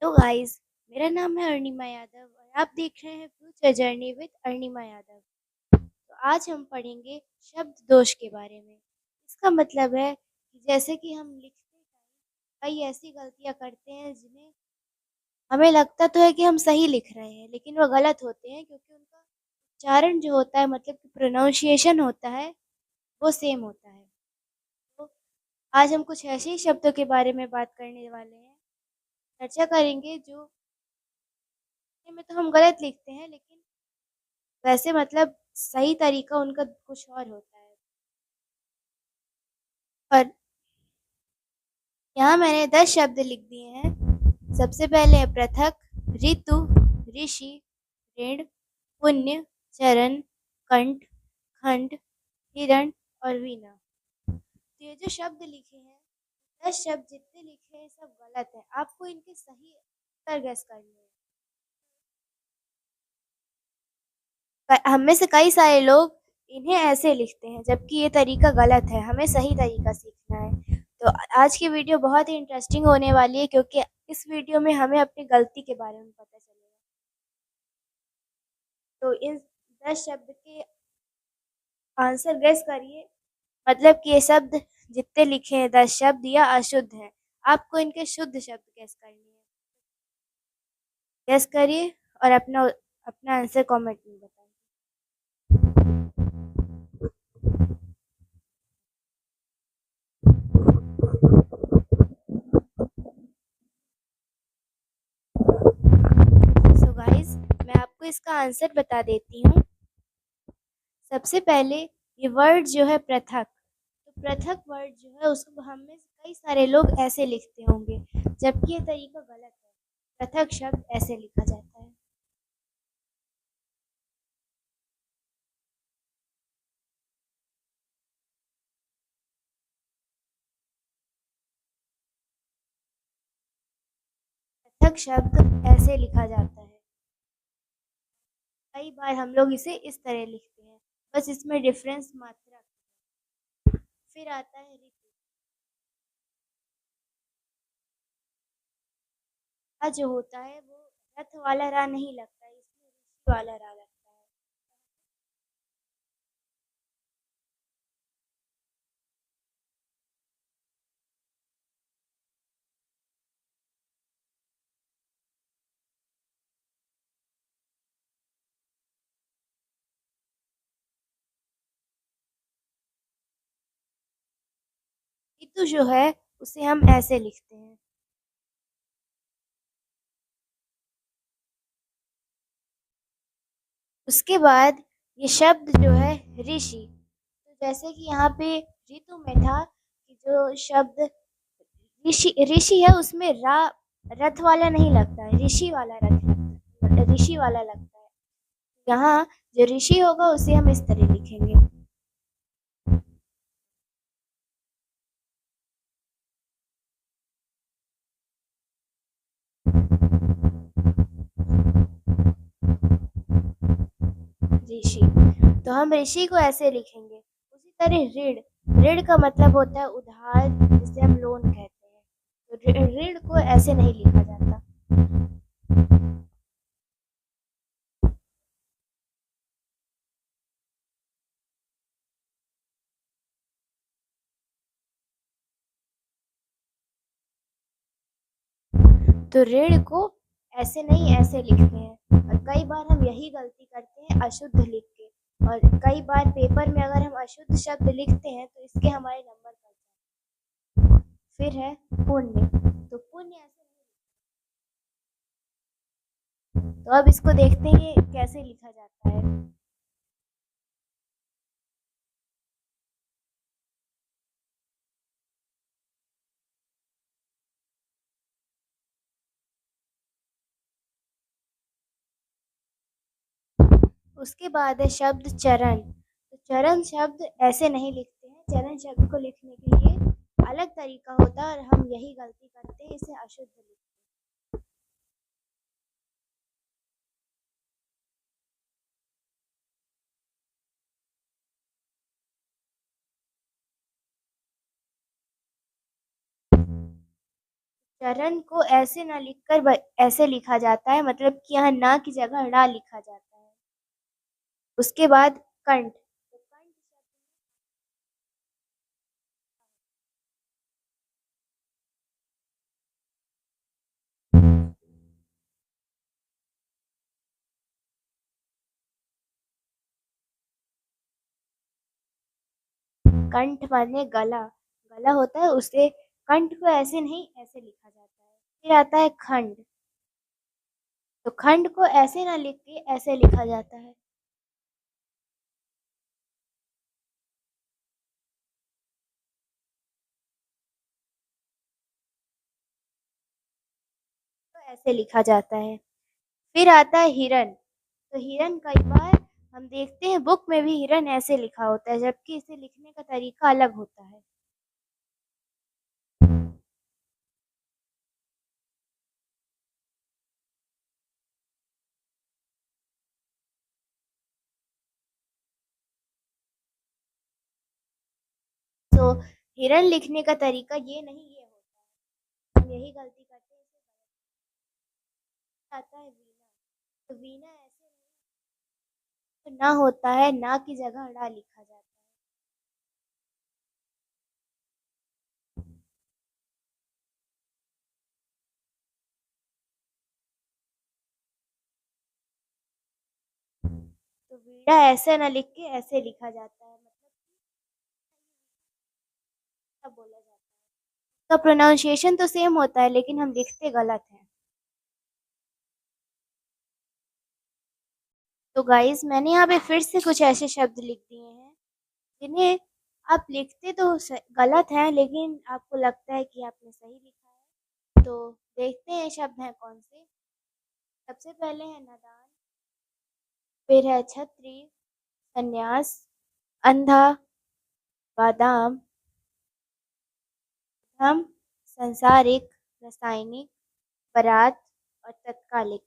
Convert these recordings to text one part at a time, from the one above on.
Hello guys. मेरा नाम है अरुणिमा यादव और आप देख रहे हैं future journey with Arunima Yadav. तो आज हम पढ़ेंगे शब्द दोष के बारे में। इसका मतलब है कि जैसे कि हम लिखते टाइम कई ऐसी गलतियां करते हैं जिन्हें हमें लगता तो है कि हम सही लिख रहे हैं, लेकिन वो गलत होते हैं क्योंकि उनका उच्चारण जो होता है, मतलब कि प्रोनाउंसिएशन होता है, वो सेम होता है। तो आज हम कुछ ऐसे ही शब्दों के बारे में बात करने वाले हैं, चर्चा करेंगे जो में तो हम गलत लिखते हैं, लेकिन वैसे मतलब सही तरीका उनका कुछ और होता है। और यहाँ मैंने 10 शब्द लिख दिए हैं। सबसे पहले है पृथक, ऋतु, ऋषि, ऋण, पुण्य, चरण, कंठ, खंड, हिरण और वीणा। तो ये जो शब्द लिखे हैं, 10 शब्द जितने लिखे हैं सब गलत है। आपको इनके सही उत्तर गैस करने हैं। हम में से कई सारे लोग इन्हें ऐसे लिखते हैं, जबकि ये तरीका गलत है। हमें सही तरीका सीखना है। तो आज की वीडियो बहुत ही इंटरेस्टिंग होने वाली है, क्योंकि इस वीडियो में हमें अपनी गलती के बारे में पता चलेगा। तो इस 10 शब्द के आंसर गेस करिए, मतलब कि ये शब्द जितने लिखे हैं 10 शब्द या अशुद्ध हैं। आपको इनके शुद्ध शब्द गेस करने हैं। गेस करिए और अपना अपना आंसर कमेंट में बताइए। सो गाइस, मैं आपको इसका आंसर बता देती हूँ। सबसे पहले ये वर्ड जो है पृथक, तो पृथक वर्ड जो है उसको हम में से कई सारे लोग ऐसे लिखते होंगे, जबकि ये तरीका गलत है। पृथक शब्द ऐसे लिखा जाता है। पृथक शब्द ऐसे लिखा जाता है। कई बार हम लोग इसे इस तरह लिखते हैं, बस इसमें डिफरेंस मात्रा। फिर आता है ऋतु। रा जो होता है वो रथ वाला रा नहीं लगता है, इसमें ऋषि वाला रा लगता है। ऋतु जो है उसे हम ऐसे लिखते हैं। उसके बाद ये शब्द जो है ऋषि, तो जैसे कि यहाँ पे ऋतु में था कि जो शब्द ऋषि ऋषि है उसमें रा रथ वाला नहीं लगता है, ऋषि वाला ऋषि वाला लगता है। यहाँ जो ऋषि होगा उसे हम इस तरह लिखेंगे। ऋषि, तो हम ऋषि को ऐसे लिखेंगे। उसी तरह ऋण, ऋण का मतलब होता है उधार, जिसे हम लोन कहते हैं। तो ऋण को ऐसे नहीं लिखा जाता। तो ऋण को ऐसे नहीं ऐसे लिखते हैं। और कई बार हम यही गलती करते हैं अशुद्ध लिख के, और कई बार पेपर में अगर हम अशुद्ध शब्द लिखते हैं तो इसके हमारे नंबर कट जाते हैं। फिर है पुण्य, तो पुण्य ऐसे नहीं। तो अब इसको देखते हैं ये कैसे लिखा जाता है। उसके बाद है शब्द चरण, तो चरण शब्द ऐसे नहीं लिखते हैं। चरण शब्द को लिखने के लिए अलग तरीका होता है, और हम यही गलती करते हैं, इसे अशुद्ध लिखते हैं। चरण को ऐसे ना लिखकर ऐसे लिखा जाता है, मतलब कि यहाँ ना की जगह ड़ा लिखा जाता है। उसके बाद कंठ, तो कंठ कंठ माने गला, गला होता है उसे कंठ को ऐसे नहीं ऐसे लिखा जाता है। फिर आता है खंड, तो खंड को ऐसे ना लिख के ऐसे लिखा जाता है। तो ऐसे लिखा जाता है। फिर आता है हिरण, तो हिरण कई बार हम देखते हैं बुक में भी हिरण ऐसे लिखा होता है, जबकि इसे लिखने का तरीका अलग होता है। तो हिरण लिखने का तरीका ये नहीं ये होता है, हम यही गलती करते हैं। आता है वीणा, तो वीणा ऐसे ना होता है, ना की जगह ड़ा लिखा जाता है। तो वीणा ऐसे ना लिख के ऐसे लिखा जाता है, मतलब क्या बोला जाता है। इसका प्रोनाउंसिएशन तो सेम होता है, लेकिन हम लिखते गलत हैं। तो गाइस मैंने यहाँ पे फिर से कुछ ऐसे शब्द लिख दिए हैं जिन्हें आप लिखते तो गलत हैं, लेकिन आपको लगता है कि आपने सही लिखा है। तो देखते हैं शब्द हैं कौन से। सबसे पहले है नादान, फिर है छतरी, संन्यास, अंधा, बादाम, हम, सांसारिक, रासायनिक, बारात और तत्कालिक।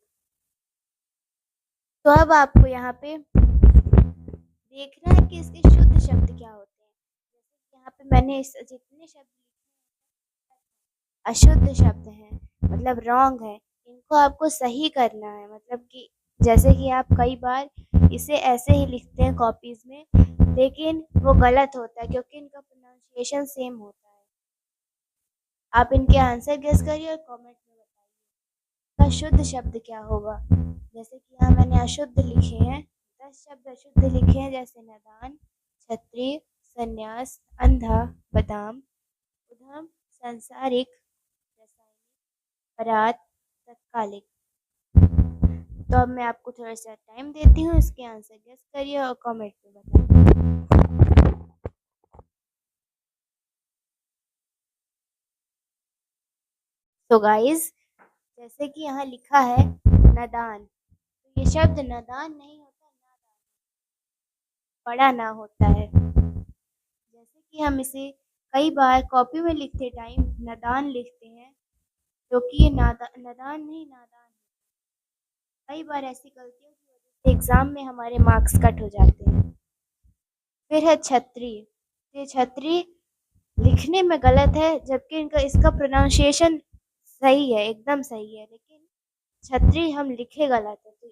तो अब आपको यहाँ पे देखना है कि इसके शुद्ध शब्द क्या होते हैं। जैसे कि यहाँ पे मैंने जितने शब्द अशुद्ध शब्द हैं, मतलब रॉन्ग है, इनको आपको सही करना है। मतलब कि जैसे कि आप कई बार इसे ऐसे ही लिखते हैं कॉपीज में, लेकिन वो गलत होता है क्योंकि इनका प्रोनाउंसिएशन सेम होता है। आप इनके आंसर गेस करिए और कमेंट में बताइए का शुद्ध शब्द क्या होगा। जैसे कि यहाँ मैंने अशुद्ध लिखे हैं, 10 शब्द अशुद्ध लिखे हैं, जैसे नादान, छत्री, संन्यास, अंधा, बादाम, उधम, सांसारिक, रासायनिक, बारात, तत्कालिक। तो अब मैं आपको थोड़ा सा टाइम देती हूँ, इसके आंसर गेस करिए और कमेंट में बताइए। तो गाइस जैसे कि यहाँ लिखा है नादान, तो ये शब्द नादान नहीं होता, नादान बड़ा ना होता है। जैसे कि हम इसे कई बार कॉपी में लिखते टाइम नादान लिखते हैं, जो कि ये नादान नहीं नादान है। कई बार ऐसी गलतियों की वजह से एग्जाम में हमारे मार्क्स कट हो जाते हैं। फिर है छतरी, ये छतरी लिखने में गलत है, जबकि इनका इसका प्रोनाउंसिएशन सही है, एकदम सही है, लेकिन छतरी हम लिखे गलत है। तो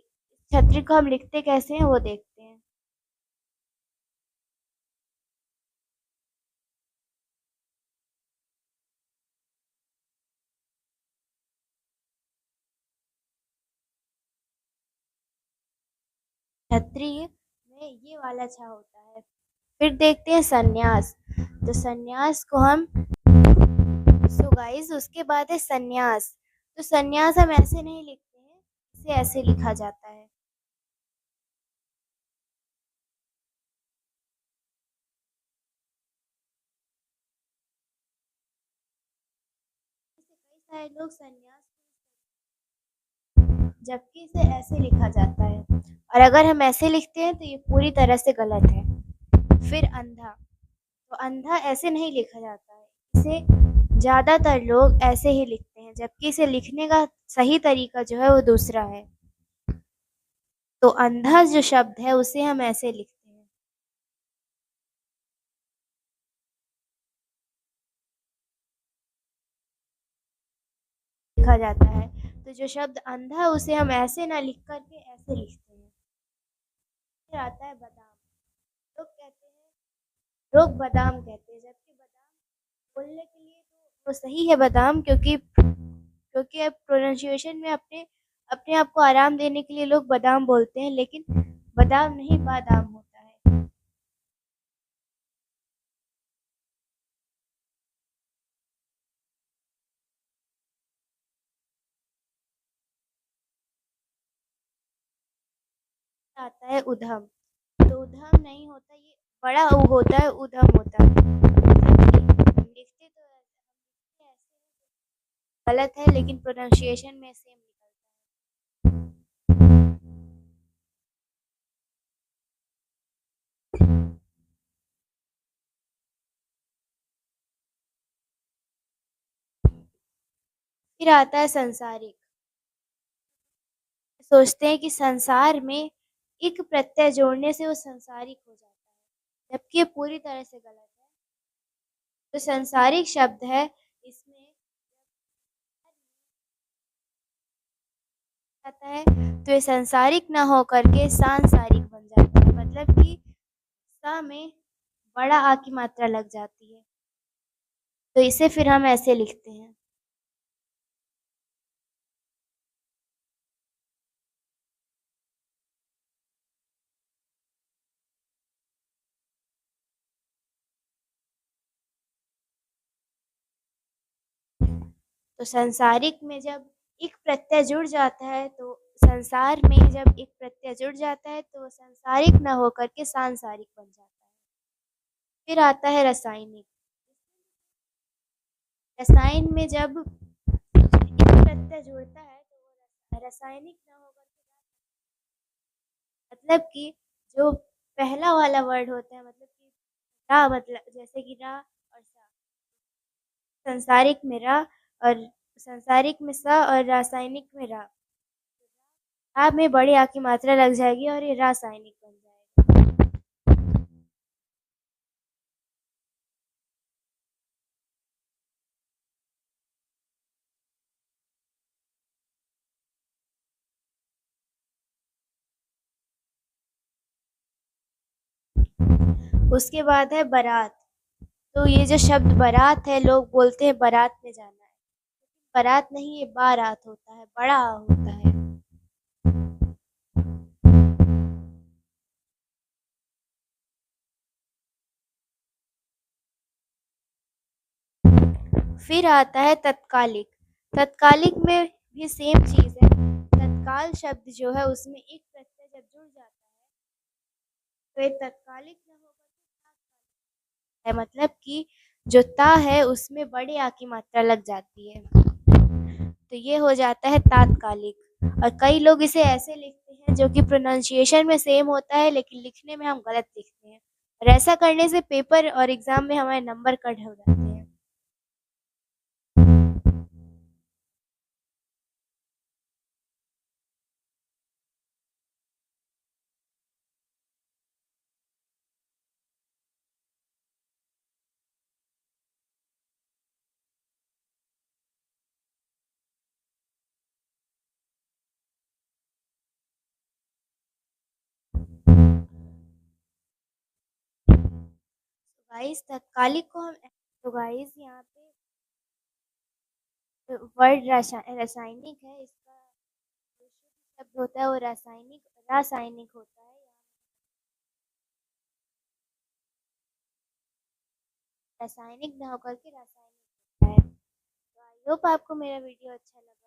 छतरी को हम लिखते कैसे हैं वो देखते हैं। छतरी में ये वाला छा होता है। फिर देखते हैं संन्यास, तो संन्यास को हम सो गाइस उसके बाद है संन्यास, तो संन्यास हम ऐसे नहीं लिखते हैं, इसे ऐसे लिखा जाता है। इसे कई सारे लोग संन्यास, जबकि इसे ऐसे लिखा जाता है, और अगर हम ऐसे लिखते हैं तो ये पूरी तरह से गलत है। फिर अंधा, तो अंधा ऐसे नहीं लिखा जाता है, इसे ज़्यादातर लोग ऐसे ही लिखते हैं, जबकि इसे लिखने का सही तरीका जो है वो दूसरा है। तो अंधा जो शब्द है उसे हम ऐसे लिखते हैं। लिखा जाता है। तो जो शब्द अंधा है उसे हम ऐसे ना लिख कर के ऐसे लिखते हैं। फिर आता है बादाम। लोग कहते हैं लोग बादाम कहते हैं, जबकि बादाम बोलने के लिए तो वो सही है बादाम, क्योंकि अब प्रोनाउंसिएशन में अपने अपने आप को आराम देने के लिए लोग बादाम बोलते हैं, लेकिन बादाम नहीं बादाम होता है। आता है उधम। तो उधम नहीं होता, ये बड़ा ऊ होता है, उधम होता है। लिखते तो ऐसे गलत है, लेकिन प्रोनाउंसिएशन में सेम निकलता है। फिर आता है संसारिक। सोचते हैं कि संसार में एक प्रत्यय जोड़ने से वो संसारिक हो जाता है, जबकि ये पूरी तरह से गलत है। जो संसारिक शब्द है इसमें आता है तो ये संसारिक ना हो करके सांसारिक बन जाता है, मतलब कि सा में बड़ा आ की मात्रा लग जाती है। तो इसे फिर हम ऐसे लिखते हैं। तो संसारिक में जब एक प्रत्यय जुड़ जाता है तो संसार में जब एक प्रत्यय जुड़ जाता है तो संसारिक ना होकर के सांसारिक बन जाता है। फिर आता है रासायनिक। रसायन में जब एक प्रत्यय जुड़ता है तो वो रासायनिक ना होकर के मतलब कि जो पहला वाला वर्ड होता है, मतलब कि रा, मतलब जैसे कि रा और सा, संसारिक में रा और संसारिक में सा और रासायनिक में रा। रा में बड़ी आ की मात्रा लग जाएगी और ये रासायनिक बन जाएगा। उसके बाद है बारात। तो ये जो शब्द बारात है, लोग बोलते हैं बारात में जाना है। बारात नहीं, ये बारात होता है, बड़ा आ होता है। फिर आता है तत्कालिक। तत्कालिक में भी सेम चीज़ है। तत्काल शब्द जो है उसमें एक प्रत्यय जब जुड़ जाता है तो ये तत्कालिक न होकर के तात्कालिक है, मतलब कि जो ता है उसमें बड़े आ की मात्रा लग जाती है, तो ये हो जाता है तात्कालिक। और कई लोग इसे ऐसे लिखते हैं जो कि प्रोनाउंसिएशन में सेम होता है, लेकिन लिखने में हम गलत लिखते हैं, और ऐसा करने से पेपर और एग्जाम में हमारे नंबर कट हो जाते हैं। गाइस तत्कालिक को हम तो गाइस यहाँ पे वर्ड रासायनिक है, इसका जो शुद्ध शब्द होता है वो रासायनिक होता है। रासायनिक ना होकर के रासायनिक होता है। तो आई होप आपको मेरा वीडियो अच्छा लगा।